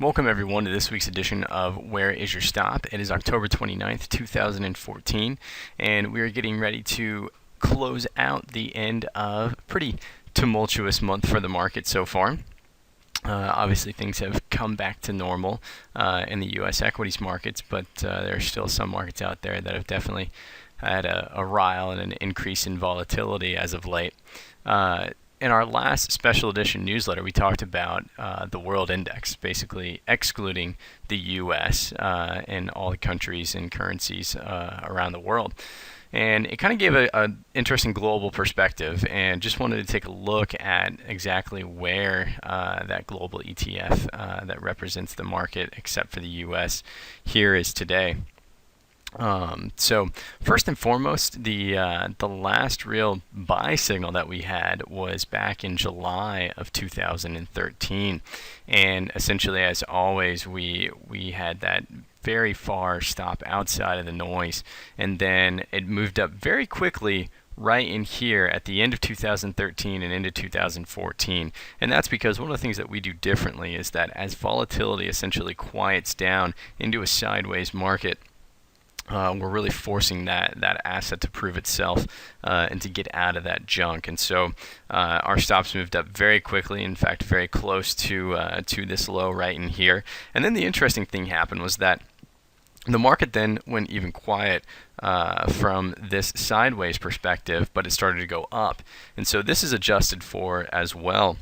Welcome everyone to this week's edition of Where is Your Stop? It is October 29th, 2014, and we are getting ready to close out the end of a pretty tumultuous month for the market so far. Obviously, things have come back to normal in the U.S. equities markets, but there are still some markets out there that have definitely had a rile and an increase in volatility as of late. In our last special edition newsletter, we talked about the world index, basically excluding the U.S. And all the countries and currencies around the world. And it kind of gave an interesting global perspective, and just wanted to take a look at exactly where that global ETF that represents the market, except for the U.S., here is today. So first and foremost, the last real buy signal that we had was back in July of 2013, and essentially, as always, we had that very far stop outside of the noise, and then it moved up very quickly right in here at the end of 2013 and into 2014. And that's because one of the things that we do differently is that as volatility essentially quiets down into a sideways market, we're really forcing that asset to prove itself and to get out of that junk. And so our stops moved up very quickly, in fact, very close to this low right in here. And then the interesting thing happened was that the market then went even quiet from this sideways perspective, but it started to go up. And so this is adjusted for as well.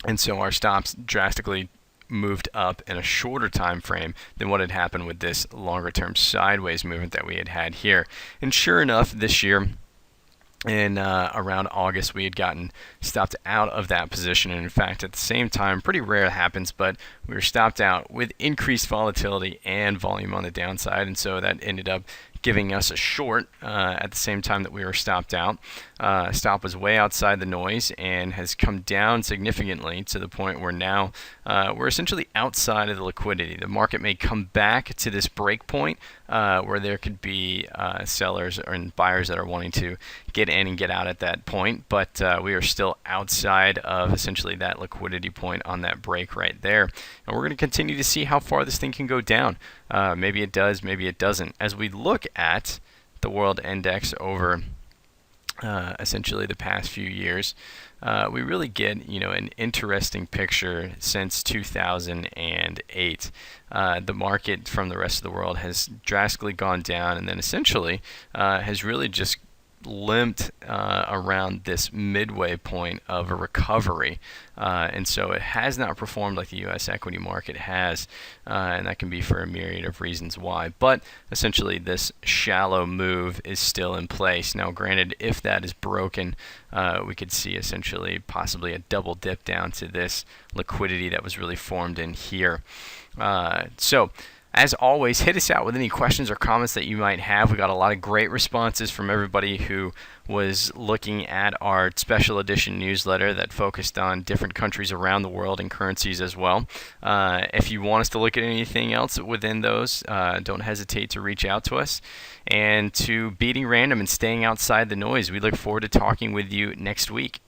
And so our stops drastically moved up in a shorter time frame than what had happened with this longer term sideways movement that we had here. And sure enough, this year in around August, we had gotten stopped out of that position. And in fact, at the same time, pretty rare it happens, but we were stopped out with increased volatility and volume on the downside. And so that ended up giving us a short at the same time that we were stopped out. Stop was way outside the noise and has come down significantly to the point where now we're essentially outside of the liquidity. The market may come back to this break point where there could be sellers and buyers that are wanting to get in and get out at that point, but we are still outside of essentially that liquidity point on that break right there. And we're going to continue to see how far this thing can go down. Maybe it does, maybe it doesn't. As we look at the world index over essentially the past few years, we really get an interesting picture since 2008. The market from the rest of the world has drastically gone down, and then essentially has really just limped around this midway point of a recovery, and so it has not performed like the U.S. equity market has, and that can be for a myriad of reasons why. But essentially, this shallow move is still in place. Now, granted, if that is broken, we could see essentially possibly a double dip down to this liquidity that was really formed in here. So as always, hit us out with any questions or comments that you might have. We got a lot of great responses from everybody who was looking at our special edition newsletter that focused on different countries around the world and currencies as well. If you want us to look at anything else within those, don't hesitate to reach out to us. And to beating random and staying outside the noise, we look forward to talking with you next week.